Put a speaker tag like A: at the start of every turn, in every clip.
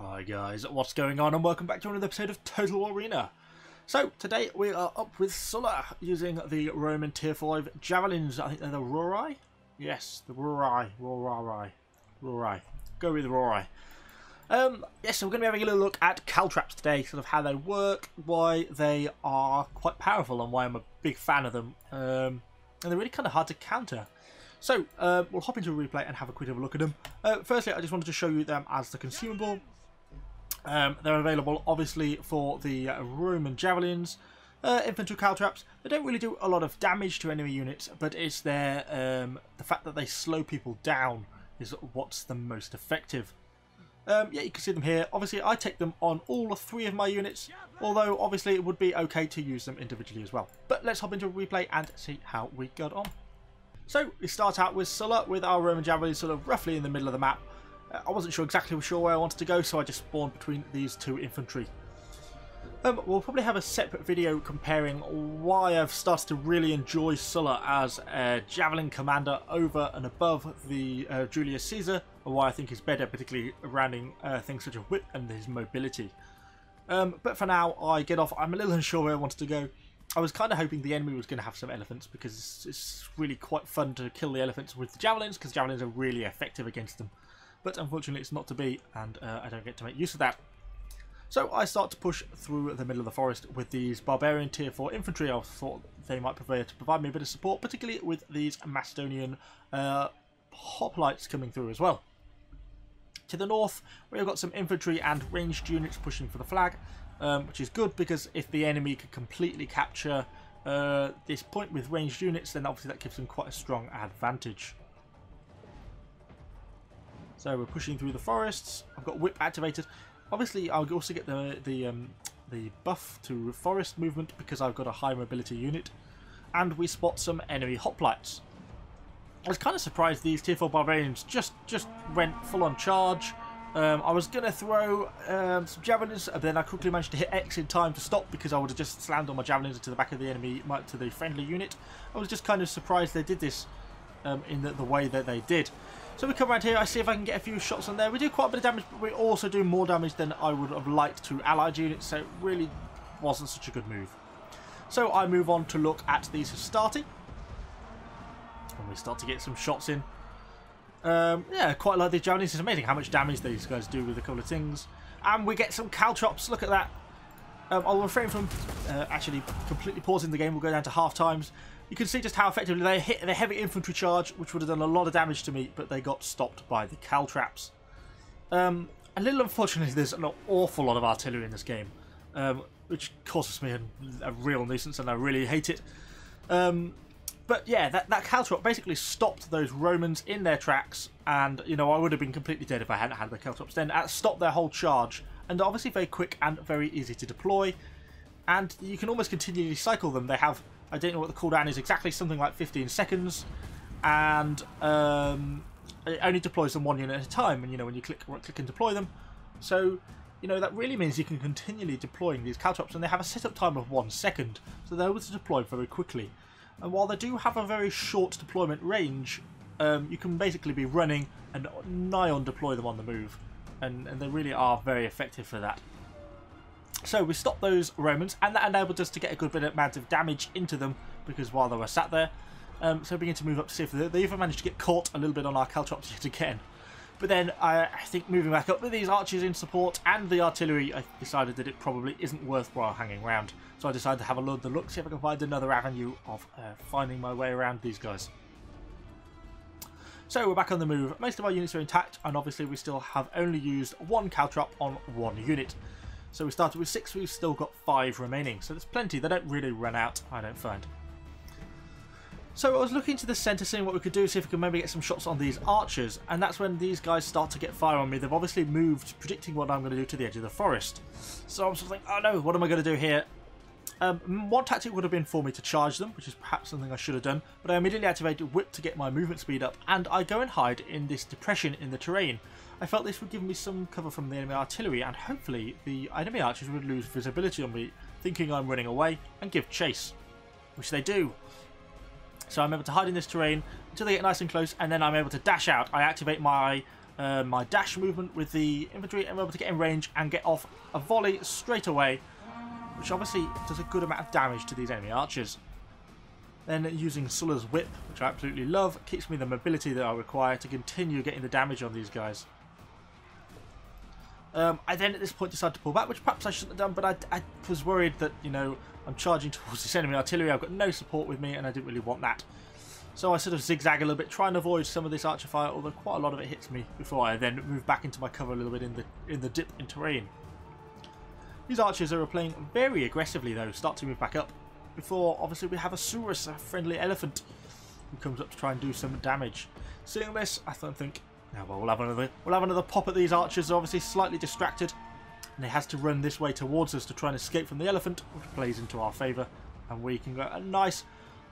A: Hi guys, what's going on and welcome back to another episode of Total Arena. So today we are up with Sulla using the Roman tier 5 Javelins. I think they're the Rorai? Yes, the Rorai. Go with Rorai. Yes, so we're going to be having a little look at Caltrops today, sort of how they work, why they are quite powerful and why I'm a big fan of them. And they're really kind of hard to counter. So, we'll hop into a replay and have a quick look at them. Firstly, I just wanted to show you them as the consumable. They're available, obviously, for the Roman Javelins, infantry Caltrops. They don't really do a lot of damage to enemy units, but it's their the fact that they slow people down is what's the most effective. Yeah, you can see them here. Obviously, I take them on all 3 of my units, although obviously it would be okay to use them individually as well. But let's hop into a replay and see how we got on. So we start out with Sulla with our Roman Javelin sort of roughly in the middle of the map. I wasn't exactly sure where I wanted to go, so I just spawned between these 2 infantry. We'll probably have a separate video comparing why I've started to really enjoy Sulla as a Javelin commander over and above the Julius Caesar, and why I think he's better, particularly surrounding things such as whip and his mobility. But for now, I get off. I'm a little unsure where I wanted to go. I was kind of hoping the enemy was going to have some elephants, because it's really quite fun to kill the elephants with the Javelins, because Javelins are really effective against them. But unfortunately it's not to be, and I don't get to make use of that. So I start to push through the middle of the forest with these barbarian tier 4 infantry. I thought they might prefer to provide me a bit of support, particularly with these Macedonian hoplites coming through as well. To the north, we've got some infantry and ranged units pushing for the flag, which is good, because if the enemy can completely capture this point with ranged units, then obviously that gives them quite a strong advantage. So we're pushing through the forests. I've got whip activated. Obviously, I'll also get the buff to forest movement because I've got a high mobility unit, and we spot some enemy hoplites. I was kind of surprised these tier 4 barbarians just went full on charge. I was going to throw some javelins, but then I quickly managed to hit X in time to stop, because I would have just slammed all my javelins into the back of the enemy, to the friendly unit. I was just kind of surprised they did this in the way that they did. So we come around here, I see if I can get a few shots on there. We do quite a bit of damage, but we also do more damage than I would have liked to allied units, so it really wasn't such a good move. So I move on to look at these Hastati, and we start to get some shots in. Yeah, quite like these Javelins. It's amazing how much damage these guys do with a couple of things. And we get some Caltrops. Look at that. I'll refrain from actually completely pausing the game. We'll go down to half times. You can see just how effectively they hit the heavy infantry charge, which would have done a lot of damage to me, but they got stopped by the Caltrops. A little unfortunately, there's an awful lot of artillery in this game, which causes me a real nuisance, and I really hate it. But yeah, that Caltrop basically stopped those Romans in their tracks, and you know, I would have been completely dead if I hadn't had the Caltrops. Then stopped their whole charge, and obviously very quick and very easy to deploy, and you can almost continually cycle them. They have, I don't know what the cooldown is exactly, something like 15 seconds, and it only deploys them 1 unit at a time, and you know, when you click and deploy them. So, you know, that really means you can continually deploying these Caltrops, and they have a setup time of 1 second, so they're able to deploy very quickly. And while they do have a very short deployment range, you can basically be running and nigh on deploy them on the move, and they really are very effective for that. So we stopped those Romans, and that enabled us to get a good bit of amount of damage into them, because while they were sat there, so we begin to move up to see if they even managed to get caught a little bit on our Caltrops yet again. But then I think moving back up with these archers in support and the artillery, I decided that it probably isn't worthwhile hanging around. So I decided to have a look, see if I can find another avenue of finding my way around these guys. So we're back on the move. Most of our units are intact, and obviously we still have only used 1 Caltrop on 1 unit. So we started with 6, we've still got 5 remaining. So there's plenty, they don't really run out, I don't find. So I was looking to the centre, seeing what we could do, see if we could maybe get some shots on these archers, and that's when these guys start to get fire on me. They've obviously moved, predicting what I'm going to do, to the edge of the forest. So I'm sort of like, oh no, what am I going to do here? One tactic would have been for me to charge them, which is perhaps something I should have done, but I immediately activated Whip to get my movement speed up, and I go and hide in this depression in the terrain. I felt this would give me some cover from the enemy artillery, and hopefully the enemy archers would lose visibility on me, thinking I'm running away, and give chase, which they do. So I'm able to hide in this terrain until they get nice and close, and then I'm able to dash out. I activate my my dash movement with the infantry, and I'm able to get in range and get off a volley straight away, which obviously does a good amount of damage to these enemy archers. Then using Sulla's whip, which I absolutely love, keeps me the mobility that I require to continue getting the damage on these guys. I then at this point decided to pull back, which perhaps I shouldn't have done, but I was worried that, you know, I'm charging towards this enemy artillery, I've got no support with me, and I didn't really want that. So I sort of zigzag a little bit, try and avoid some of this archer fire, although quite a lot of it hits me before I then move back into my cover a little bit in the dip in terrain. These archers are playing very aggressively though, start to move back up, before obviously we have a Saurus, a friendly elephant, who comes up to try and do some damage. Seeing this, I think, now well, we'll have another pop at these archers. They're obviously slightly distracted, and he has to run this way towards us to try and escape from the elephant, which plays into our favour, and we can go a nice,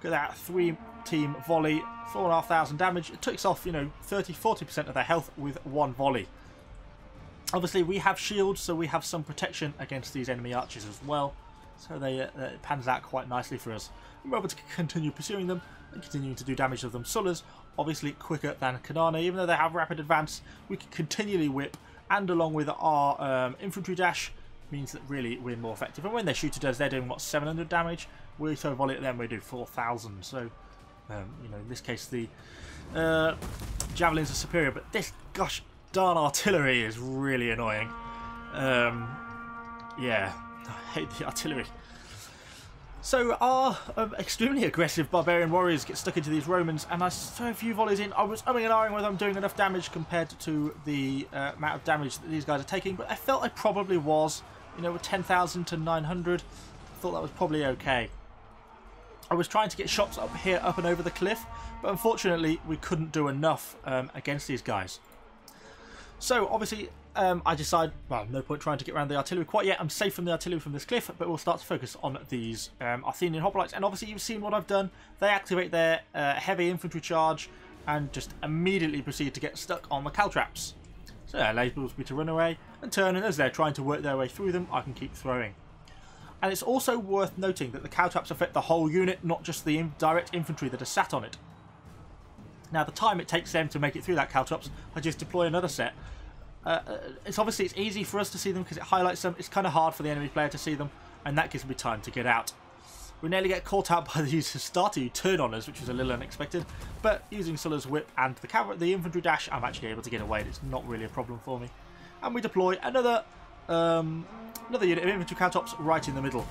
A: look at that, 3-team volley, 4,500 damage. It takes off, you know, 30-40% of their health with one volley. Obviously we have shields, so we have some protection against these enemy archers as well, so it pans out quite nicely for us. We're able to continue pursuing them and continuing to do damage to them. Sullas obviously quicker than Kanana, even though they have rapid advance, we can continually whip, and along with our infantry dash means that really we're more effective. And when they shoot at us, they're doing what, 700 damage. We throw a volley at them, we do 4,000. So you know, in this case the javelins are superior, but this gosh darn artillery is really annoying. Yeah, I hate the artillery. So our extremely aggressive barbarian warriors get stuck into these Romans, and I throw a few volleys in. I was umming and ahhing whether I'm doing enough damage compared to the amount of damage that these guys are taking, but I felt I probably was. You know, with 10,000 to 900, I thought that was probably okay. I was trying to get shots up here, up and over the cliff, but unfortunately we couldn't do enough against these guys. So obviously I decide, well, no point trying to get around the artillery quite yet. I'm safe from the artillery from this cliff, but we'll start to focus on these Athenian hoplites. And obviously you've seen what I've done. They activate their heavy infantry charge and just immediately proceed to get stuck on the Caltrops. So that enables me to run away and turn, and as they're trying to work their way through them, I can keep throwing. And it's also worth noting that the Caltrops affect the whole unit, not just the direct infantry that are sat on it. Now the time it takes them to make it through that Caltrops, I just deploy another set. It's easy for us to see them because it highlights them. It's kind of hard for the enemy player to see them, and that gives me time to get out. We nearly get caught out by the starter who turn on us, which was a little unexpected, but using Sulla's whip and the infantry dash, I'm actually able to get away, and it's not really a problem for me. And we deploy another unit of infantry Caltrops right in the middle.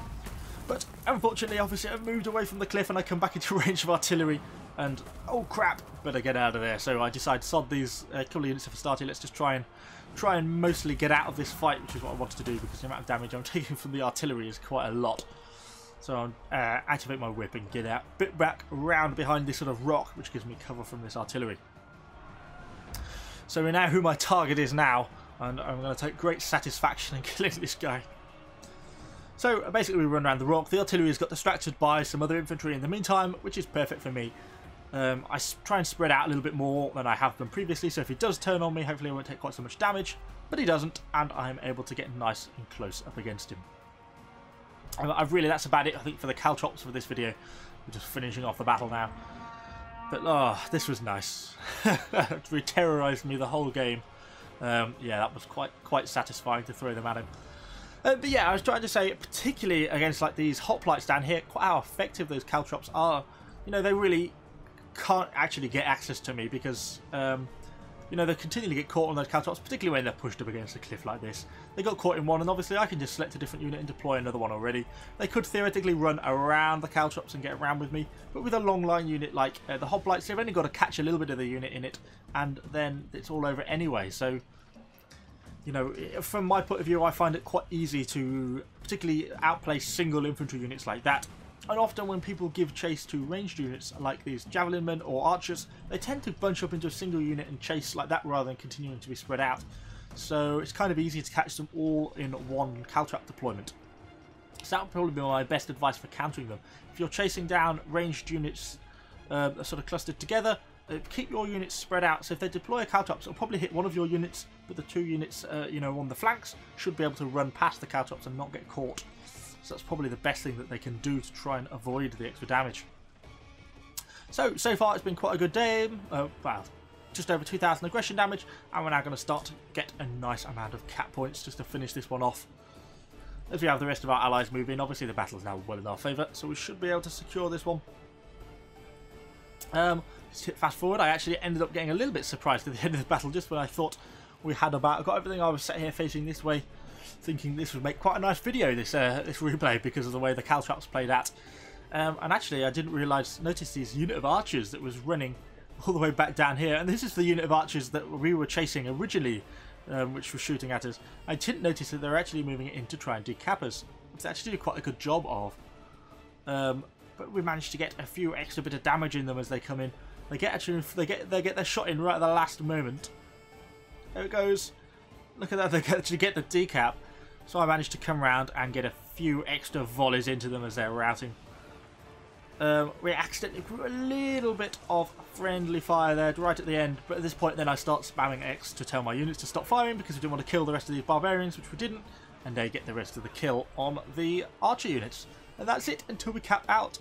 A: But unfortunately, obviously, I've moved away from the cliff and I come back into range of artillery, and oh crap, better get out of there. So I decide, sod these couple of units of Astarte, let's just try and mostly get out of this fight, which is what I wanted to do because the amount of damage I'm taking from the artillery is quite a lot. So I'll activate my whip and get out, bit back around behind this sort of rock, which gives me cover from this artillery. So we know who my target is now, and I'm going to take great satisfaction in killing this guy. So basically we run around the rock. The artillery has got distracted by some other infantry in the meantime, which is perfect for me. I try and spread out a little bit more than I have done previously, so if he does turn on me, hopefully I won't take quite so much damage, but he doesn't, and I'm able to get nice and close up against him. That's about it, I think, for the Caltrops for this video. We're just finishing off the battle now. But, oh, this was nice. It terrorised me the whole game. Yeah, that was quite satisfying to throw them at him. But yeah, I was trying to say, particularly against like these hoplites down here, quite how effective those Caltrops are. You know, they really can't actually get access to me because, you know, they continually get caught on those Caltrops, particularly when they're pushed up against a cliff like this. They got caught in one, and obviously I can just select a different unit and deploy another one already. They could theoretically run around the Caltrops and get around with me, but with a long line unit like the hoplites, they've only got to catch a little bit of the unit in it, and then it's all over anyway. So, you know, from my point of view, I find it quite easy to particularly outplace single infantry units like that. And often when people give chase to ranged units like these Javelin men or archers, they tend to bunch up into a single unit and chase like that rather than continuing to be spread out. So it's kind of easy to catch them all in one Caltrop deployment. So that would probably be my best advice for countering them. If you're chasing down ranged units that are sort of clustered together, keep your units spread out. So if they deploy a Caltrops, it'll probably hit one of your units, but the two units you know, on the flanks should be able to run past the Caltrops and not get caught. So that's probably the best thing that they can do to try and avoid the extra damage. So far it's been quite a good day. Well, just over 2,000 aggression damage, and we're now going to start to get a nice amount of cap points just to finish this one off. As we have the rest of our allies move in, obviously the battle is now well in our favour, so we should be able to secure this one. Just hit fast forward. I actually ended up getting a little bit surprised at the end of the battle, just when I thought we had got everything. I was sat here facing this way, thinking this would make quite a nice video, this replay, because of the way the Caltrops played out. And actually, I didn't notice this unit of archers that was running all the way back down here, and this is the unit of archers that we were chasing originally, which was shooting at us. I didn't notice that they're actually moving it in to try and decap us, which they actually do quite a good job of. But we managed to get a few extra bit of damage in them as they come in. They get their shot in right at the last moment. There it goes. Look at that, they actually get the decap. So I managed to come around and get a few extra volleys into them as they're routing. We accidentally grew a little bit of friendly fire there right at the end, but at this point then I start spamming X to tell my units to stop firing because we didn't want to kill the rest of these barbarians, which we didn't, and they get the rest of the kill on the archer units. And that's it until we cap out.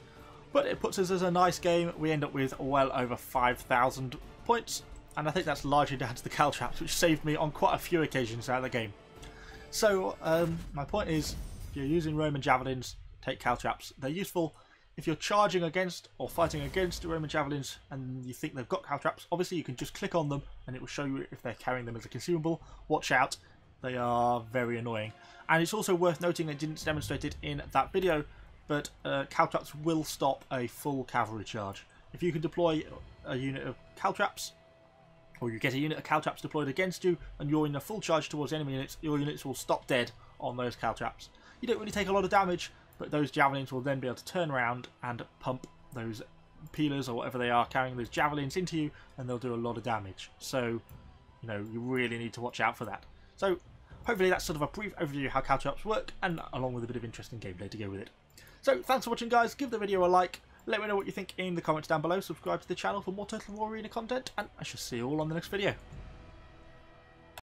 A: But it puts us as a nice game. We end up with well over 5,000 points, and I think that's largely down to the Caltrops, which saved me on quite a few occasions out of the game. So my point is, if you're using Roman Javelins, take Caltrops. They're useful. If you're charging against or fighting against Roman Javelins and you think they've got Caltrops, obviously you can just click on them and it will show you if they're carrying them as a consumable. Watch out, they are very annoying. And it's also worth noting, I didn't demonstrate it in that video, but Caltrops will stop a full cavalry charge. If you can deploy a unit of Caltrops, or you get a unit of Caltrops deployed against you and you're in a full charge towards enemy units, your units will stop dead on those Caltrops. You don't really take a lot of damage, but those Javelins will then be able to turn around and pump those peelers or whatever they are carrying those Javelins into you, and they'll do a lot of damage. So, you know, you really need to watch out for that. So, hopefully that's sort of a brief overview of how Caltrops work, and along with a bit of interesting gameplay to go with it. So, thanks for watching, guys. Give the video a like. Let me know what you think in the comments down below. Subscribe to the channel for more Total War Arena content, and I shall see you all on the next video.